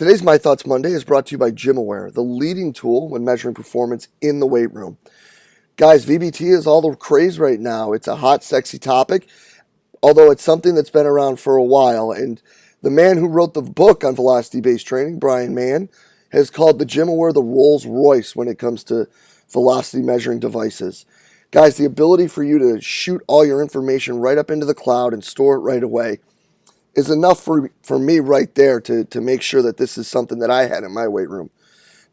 Today's My Thoughts Monday is brought to you by GymAware, the leading tool when measuring performance in the weight room. Guys, VBT is all the craze right now. It's a hot, sexy topic, although it's something that's been around for a while. And the man who wrote the book on velocity-based training, Brian Mann, has called the GymAware the Rolls Royce when it comes to velocity measuring devices. Guys, the ability for you to shoot all your information right up into the cloud and store it right away is enough for me right there to make sure that this is something that I had in my weight room.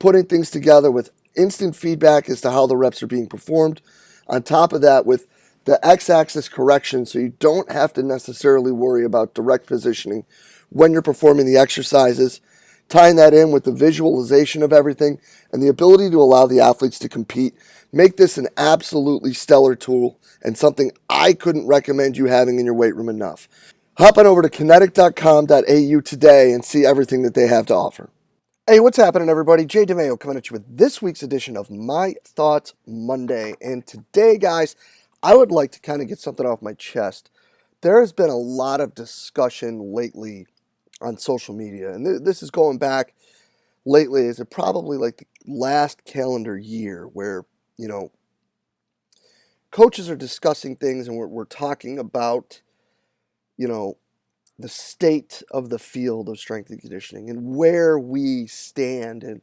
Putting things together with instant feedback as to how the reps are being performed. On top of that, with the x-axis correction, so you don't have to necessarily worry about direct positioning when you're performing the exercises. Tying that in with the visualization of everything and the ability to allow the athletes to compete. Make this an absolutely stellar tool and something I couldn't recommend you having in your weight room enough. Hop on over to kinetic.com.au today and see everything that they have to offer. Hey, what's happening, everybody? DeMayo coming at you with this week's edition of My Thoughts Monday. And today, guys, I would like to kind of get something off my chest. There has been a lot of discussion lately on social media, and this is going back lately, is it probably like the last calendar year where, coaches are discussing things and we're talking about, the state of the field of strength and conditioning and where we stand and,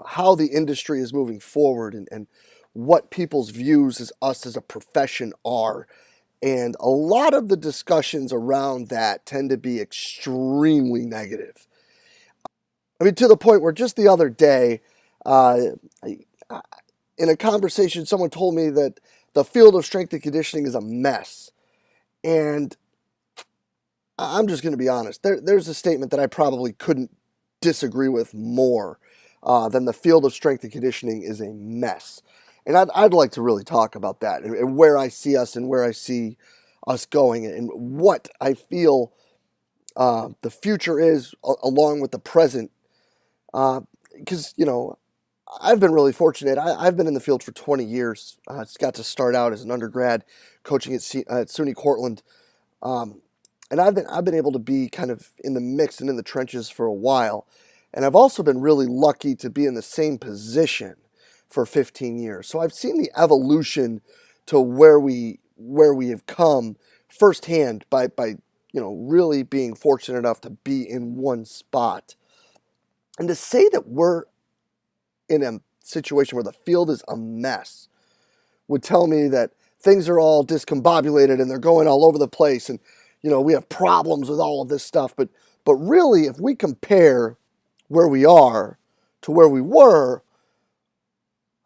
how the industry is moving forward and what people's views as us as a profession are. And a lot of the discussions around that tend to be extremely negative. I mean, to the point where just the other day, in a conversation, someone told me that the field of strength and conditioning is a mess. And I'm just going to be honest. There's a statement that I probably couldn't disagree with more than the field of strength and conditioning is a mess. And I'd like to really talk about that and where I see us and where I see us going and what I feel the future is along with the present. Because, I've been really fortunate. I've been in the field for 20 years. Got to start out as an undergrad coaching at SUNY Cortland. And I've been able to be kind of in the mix and in the trenches for a while. And I've also been really lucky to be in the same position for 15 years. So I've seen the evolution to where we have come firsthand by really being fortunate enough to be in one spot. And to say that we're in a situation where the field is a mess would tell me that things are all discombobulated and they're going all over the place and we have problems with all of this stuff, but really, if we compare where we are to where we were,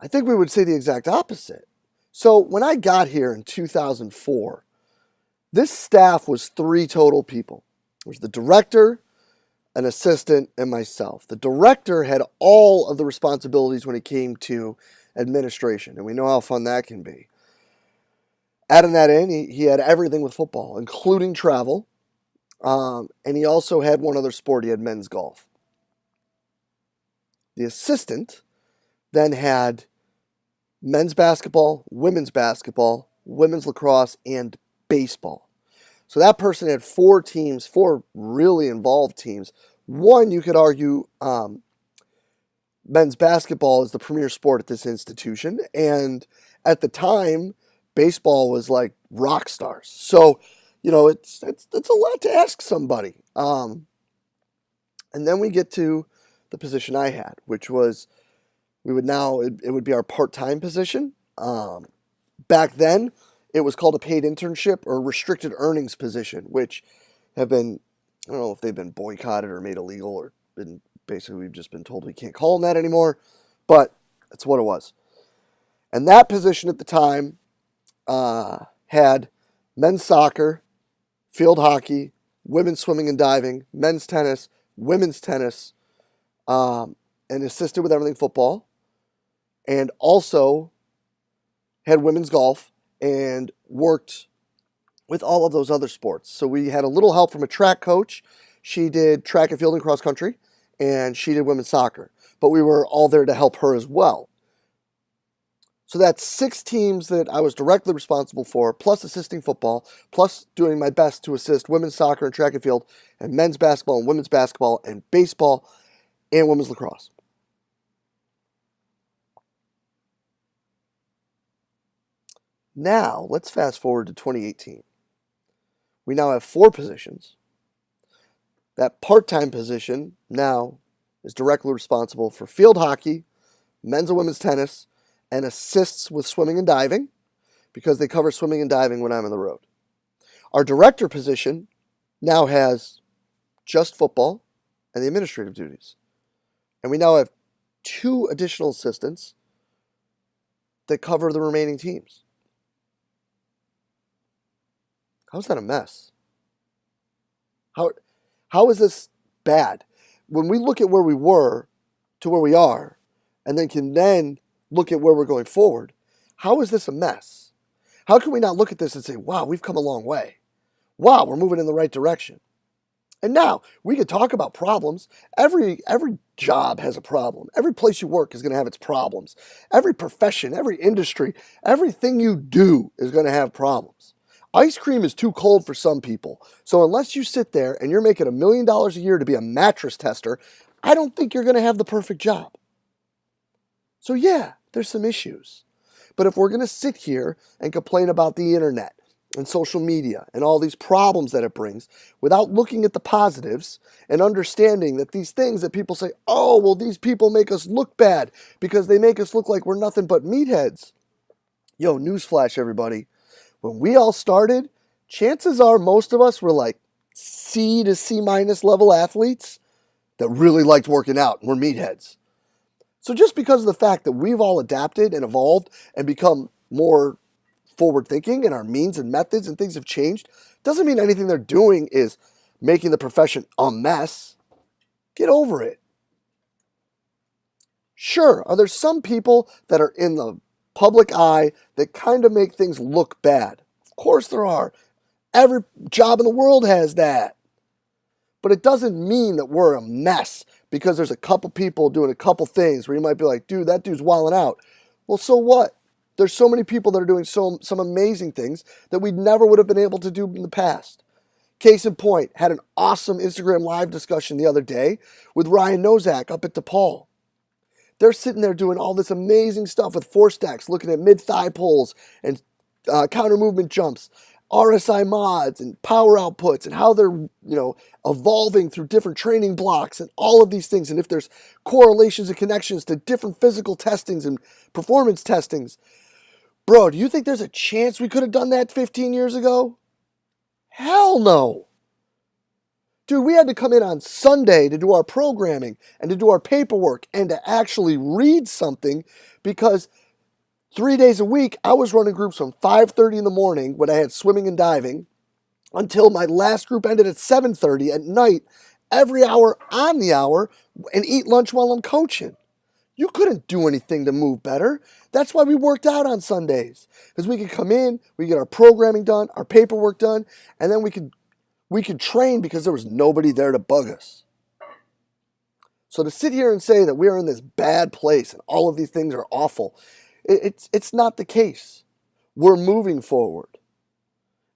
I think we would say the exact opposite. So when I got here in 2004, this staff was 3 total people. There was the director, an assistant, and myself. The director had all of the responsibilities when it came to administration, and we know how fun that can be. Adding that in, he had everything with football, including travel, and he also had one other sport. He had men's golf. The assistant then had men's basketball, women's lacrosse, and baseball. So that person had 4 teams, 4 really involved teams. One, you could argue, men's basketball is the premier sport at this institution, and at the time, baseball was like rock stars. So, it's a lot to ask somebody. And then we get to the position I had, which was it would be our part-time position. Back then, it was called a paid internship or restricted earnings position, which have been, I don't know if they've been boycotted or made illegal or we've just been told we can't call them that anymore, but that's what it was. And that position at the time had men's soccer, field hockey, women's swimming and diving, men's tennis, women's tennis, and assisted with everything football, and also had women's golf and worked with all of those other sports. So we had a little help from a track coach. She did track and field and cross country, and she did women's soccer. But we were all there to help her as well. So that's 6 teams that I was directly responsible for, plus assisting football, plus doing my best to assist women's soccer and track and field, and men's basketball and women's basketball and baseball and women's lacrosse. Now, let's fast forward to 2018. We now have 4 positions. That part-time position now is directly responsible for field hockey, men's and women's tennis, and assists with swimming and diving because they cover swimming and diving when I'm on the road. Our director position now has just football and the administrative duties. And we now have 2 additional assistants that cover the remaining teams. How's that a mess? How is this bad? When we look at where we were to where we are, and then can look at where we're going forward, how is this a mess? How can we not look at this and say, wow, we've come a long way. Wow, we're moving in the right direction. And now we could talk about problems. Every job has a problem. Every place you work is going to have its problems. Every profession, every industry, everything you do is going to have problems. Ice cream is too cold for some people. So unless you sit there and you're making $1 million a year to be a mattress tester, I don't think you're going to have the perfect job. So yeah, there's some issues. But if we're going to sit here and complain about the internet and social media and all these problems that it brings without looking at the positives and understanding that these things that people say, oh, well, these people make us look bad because they make us look like we're nothing but meatheads. Yo, newsflash, everybody. When we all started, chances are most of us were like C to C minus level athletes that really liked working out and were meatheads. So just because of the fact that we've all adapted and evolved and become more forward thinking and our means and methods and things have changed, doesn't mean anything they're doing is making the profession a mess. Get over it. Sure, are there some people that are in the public eye that kind of make things look bad? Of course there are. Every job in the world has that. But it doesn't mean that we're a mess because there's a couple people doing a couple things where you might be like, dude, that dude's wilding out. Well, so what? There's so many people that are doing some amazing things that we never would have been able to do in the past. Case in point, had an awesome Instagram live discussion the other day with Ryan Nozak up at DePaul. They're sitting there doing all this amazing stuff with force stacks, looking at mid-thigh pulls and counter movement jumps, RSI mods and power outputs and how they're, evolving through different training blocks and all of these things. And if there's correlations and connections to different physical testings and performance testings. Bro, do you think there's a chance we could have done that 15 years ago? Hell no. Dude, we had to come in on Sunday to do our programming and to do our paperwork and to actually read something because 3 days a week, I was running groups from 5:30 in the morning when I had swimming and diving until my last group ended at 7:30 at night, every hour on the hour, and eat lunch while I'm coaching. You couldn't do anything to move better. That's why we worked out on Sundays. Because we could come in, we get our programming done, our paperwork done, and then we could train because there was nobody there to bug us. So to sit here and say that we are in this bad place and all of these things are awful, it's not the case. We're moving forward.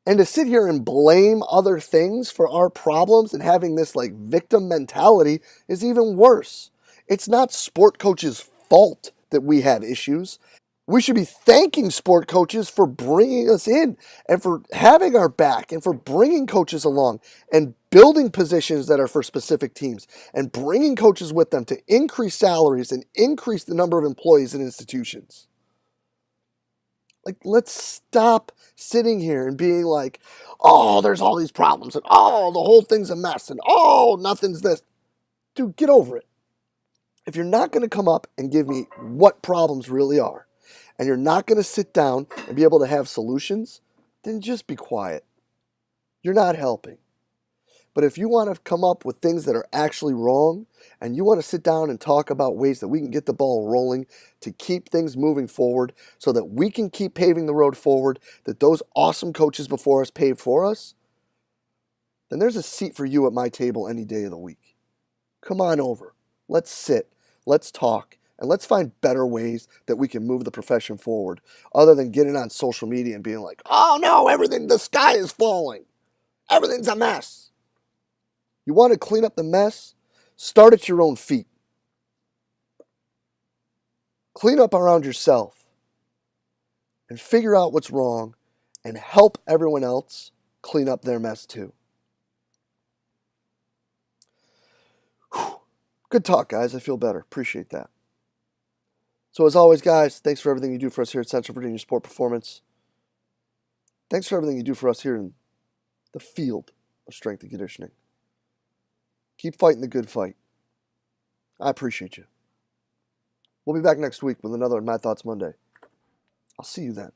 And to sit here and blame other things for our problems and having this like victim mentality is even worse. It's not sport coaches' fault that we have issues. We should be thanking sport coaches for bringing us in and for having our back and for bringing coaches along and building positions that are for specific teams and bringing coaches with them to increase salaries and increase the number of employees in institutions. Like, let's stop sitting here and being like, oh, there's all these problems and oh, the whole thing's a mess and oh, nothing's this. Dude, get over it. If you're not going to come up and give me what problems really are, and you're not going to sit down and be able to have solutions, then just be quiet. You're not helping. But if you want to come up with things that are actually wrong, and you want to sit down and talk about ways that we can get the ball rolling to keep things moving forward so that we can keep paving the road forward that those awesome coaches before us paved for us, then there's a seat for you at my table any day of the week. Come on over. Let's sit. Let's talk. And let's find better ways that we can move the profession forward other than getting on social media and being like, oh no, the sky is falling. Everything's a mess. You want to clean up the mess? Start at your own feet. Clean up around yourself and figure out what's wrong and help everyone else clean up their mess too. Whew. Good talk, guys. I feel better. Appreciate that. So as always, guys, thanks for everything you do for us here at Central Virginia Sport Performance. Thanks for everything you do for us here in the field of strength and conditioning. Keep fighting the good fight. I appreciate you. We'll be back next week with another My Thoughts Monday. I'll see you then.